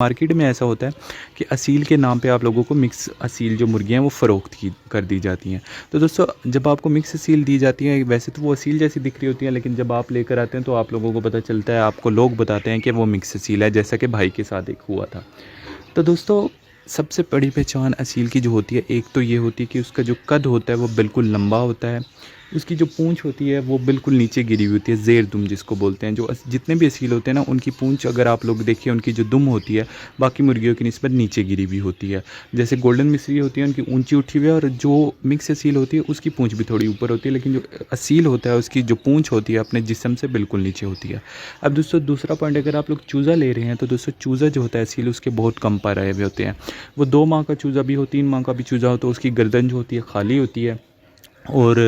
Market में ऐसा होता है कि असील के नाम पे आप लोगों को मिक्स असील जो मुर्गियाँ हैं वो फ़रोख्त की कर दी जाती हैं। तो दोस्तों जब आपको मिक्स असील दी जाती है, वैसे तो वो असील जैसी दिख रही होती है, लेकिन जब आप लेकर आते हैं तो आप लोगों को पता चलता है, आपको लोग बताते हैं कि वो मिक्स असील है, जैसा कि भाई के साथ एक हुआ था। तो दोस्तों सबसे बड़ी पहचान असील की जो होती है, एक तो ये होती है कि उसका जो कद होता है वो बिल्कुल लंबा होता है। उसकी जो पूँछ होती है वो बिल्कुल नीचे गिरी हुई होती है, ज़ेर दुम जिसको बोलते हैं। जो जितने भी असील होते हैं ना, उनकी पूँछ अगर आप लोग देखिए, उनकी जो दुम होती है बाकी मुर्गियों की निस्बत नीचे गिरी हुई होती है। जैसे गोल्डन मिस्री होती है उनकी ऊंची उठी हुई है, और जो मिक्स असील होती है उसकी पूँछ भी थोड़ी ऊपर होती है, लेकिन जो असील होता है उसकी जो पूँछ होती है अपने जिस्म से बिल्कुल नीचे होती है। अब दोस्तों दूसरा पॉइंट, अगर आप लोग चूज़ा ले रहे हैं तो दोस्तों चूज़ा जो होता है असील, उसके बहुत कम पर आए हुए होते हैं। वो 2 माह का चूज़ा भी हो, 3 माह का भी चूज़ा हो, तो उसकी गर्दन जो होती है खाली होती है, और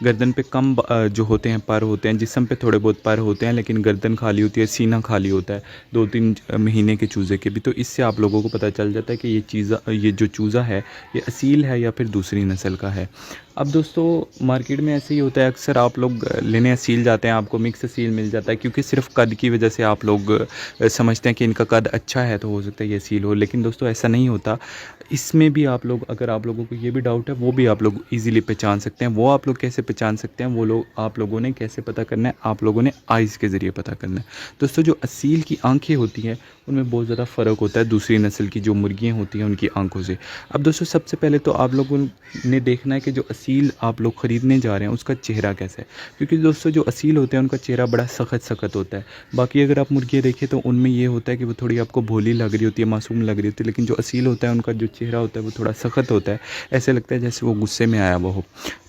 गर्दन पे कम जो होते हैं पर होते हैं, जिस्म पे थोड़े बहुत पर होते हैं, लेकिन गर्दन खाली होती है, सीना खाली होता है 2-3 महीने के चूज़े के भी। तो इससे आप लोगों को पता चल जाता है कि ये जो चूज़ा है ये असील है या फिर दूसरी नस्ल का है। अब दोस्तों मार्केट में ऐसे ही होता है, अक्सर आप लोग लेने असील जाते हैं, आपको मिक्स असील मिल जाता है, क्योंकि सिर्फ कद की वजह से आप लोग समझते हैं कि इनका कद अच्छा है तो हो सकता है ये असील हो, लेकिन दोस्तों ऐसा नहीं होता। इसमें भी आप लोग, अगर आप लोगों को ये भी डाउट है, वो भी आप लोग ईज़िली पहचान सकते हैं। वो आप लोग कैसे पहचान सकते हैं, वो लोग आप लोगों ने कैसे पता करना है, आप लोगों ने आइज़ के ज़रिए पता करना है। दोस्तों जो असील की आँखें होती हैं उनमें बहुत ज़्यादा फ़र्क होता है दूसरी नस्ल की जो मुर्गियाँ होती हैं उनकी आँखों से। अब दोस्तों सबसे पहले तो आप लोगों ने देखना है कि जो असील आप लोग ख़रीदने जा रहे हैं उसका चेहरा कैसा है, क्योंकि दोस्तों जो असील होते हैं उनका चेहरा बड़ा सख्त होता है। बाकी अगर आप मुर्गियाँ देखें तो उनमें ये होता है कि वो थोड़ी आपको भोली लग रही होती है, मासूम लग रही होती है, लेकिन जो असील होता है उनका जो चेहरा होता है वो थोड़ा सख्त होता है, ऐसे लगता है जैसे वो गुस्से में आया हुआ हो।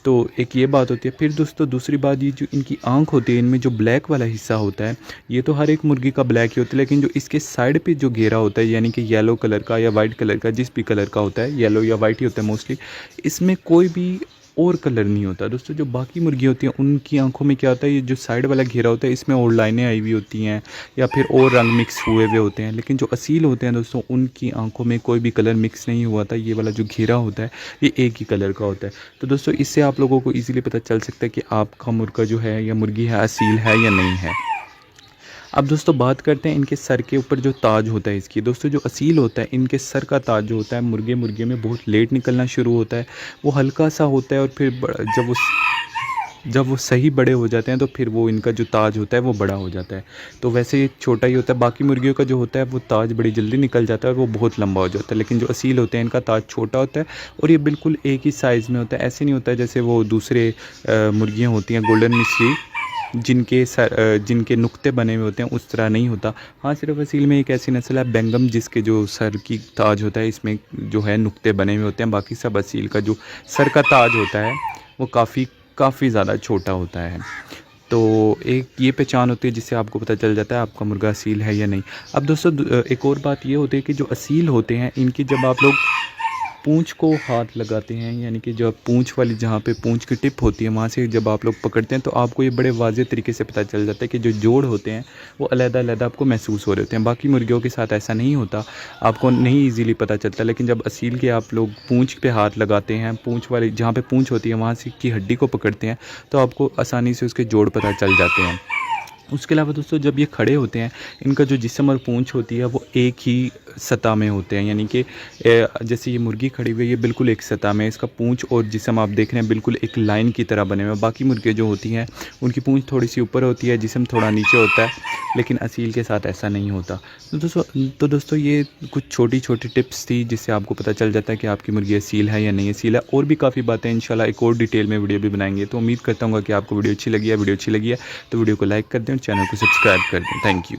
तो एक ये बात होती है। फिर दोस्तों दूसरी बात, ये जो इनकी आँख होती है, इनमें जो ब्लैक वाला हिस्सा होता है, ये तो हर एक मुर्गी का ब्लैक ही होता है, लेकिन जो इसके साइड पे जो घेरा होता है, यानी कि येलो कलर का या वाइट कलर का, जिस भी कलर का होता है, येलो या वाइट ही होता है मोस्टली, इसमें कोई भी और कलर नहीं होता। दोस्तों जो बाकी मुर्गी होती हैं उनकी आंखों में क्या होता है, ये जो साइड वाला घेरा होता है इसमें और लाइनें आई हुई होती हैं या फिर और रंग मिक्स हुए हुए होते हैं, लेकिन जो असील होते हैं दोस्तों उनकी आंखों में कोई भी कलर मिक्स नहीं हुआ था। ये वाला जो घेरा होता है ये एक ही कलर का होता है। तो दोस्तों इससे आप लोगों को ईज़िली पता चल सकता है कि आपका मुर्गा जो है या मुर्गी है असील है या नहीं है। अब दोस्तों बात करते हैं इनके सर के ऊपर जो ताज होता है इसकी। दोस्तों जो असील होता है, इनके सर का ताज जो होता है मुर्गे में बहुत लेट निकलना शुरू होता है। वो हल्का सा होता है, और फिर जब वो सही बड़े हो जाते हैं तो फिर वो इनका जो ताज होता है वो बड़ा हो जाता है। तो वैसे ये छोटा ही होता है। बाकी मुर्गियों का जो होता है वो ताज बड़ी जल्दी निकल जाता है और वो बहुत लंबा हो जाता है, लेकिन जो असील होते हैं इनका ताज छोटा होता है और ये बिल्कुल एक ही साइज़ में होता है। ऐसे नहीं होता है जैसे वो दूसरे मुर्गियाँ होती हैं गोल्डन मिस्री, जिनके नुक्ते बने हुए होते हैं, उस तरह नहीं होता। हाँ, सिर्फ असील में एक ऐसी नस्ल है बेंगम, जिसके जो सर की ताज होता है इसमें जो है नुक्ते बने हुए होते हैं। बाकी सब असील का जो सर का ताज होता है वो काफ़ी ज़्यादा छोटा होता है। तो एक ये पहचान होती है जिससे आपको पता चल जाता है आपका मुर्गा असील है या नहीं। अब दोस्तों एक और बात ये होती है कि जो असील होते हैं इनकी जब आप लोग पूँछ को हाथ लगाते हैं, यानी कि जब पूँछ वाली जहाँ पे पूँछ की टिप होती है वहाँ से जब आप लोग पकड़ते हैं तो आपको ये बड़े वाज़ेह तरीके से पता चल जाता है कि जो जोड़ होते हैं वो अलग-अलग आपको महसूस हो रहे होते हैं। बाकी मुर्गियों के साथ ऐसा नहीं होता, आपको नहीं ईज़िली पता चलता, लेकिन जब असील के आप लोग पूँछ पे हाथ लगाते हैं, पूँछ वाली जहाँ पे पूँछ होती है वहाँ से की हड्डी को पकड़ते हैं तो आपको आसानी से उसके जोड़ पता चल जाते हैं। उसके अलावा दोस्तों जब ये खड़े होते हैं, इनका जो जिस्म और पूँछ होती है वो एक ही सतह में होते हैं, यानी कि जैसे ये मुर्गी खड़ी हुई है ये बिल्कुल एक सतह में, इसका पूँछ और जिस्म आप देख रहे हैं बिल्कुल एक लाइन की तरह बने हुए हैं। बाकी मुर्गियाँ जो होती हैं उनकी पूँछ थोड़ी सी ऊपर होती है, जिस्म थोड़ा नीचे होता है, लेकिन असील के साथ ऐसा नहीं होता। तो दोस्तों ये कुछ छोटी टिप्स थी जिससे आपको पता चल जाता है कि आपकी मुर्गी असील है या नहीं असील है। और भी काफ़ी बातें इंशाल्लाह एक और डिटेल में वीडियो भी बनाएंगे। तो उम्मीद करता हूँ कि आपको वीडियो अच्छी लगी है तो वीडियो को लाइक कर दें और चैनल को सब्सक्राइब कर दें। Thank you.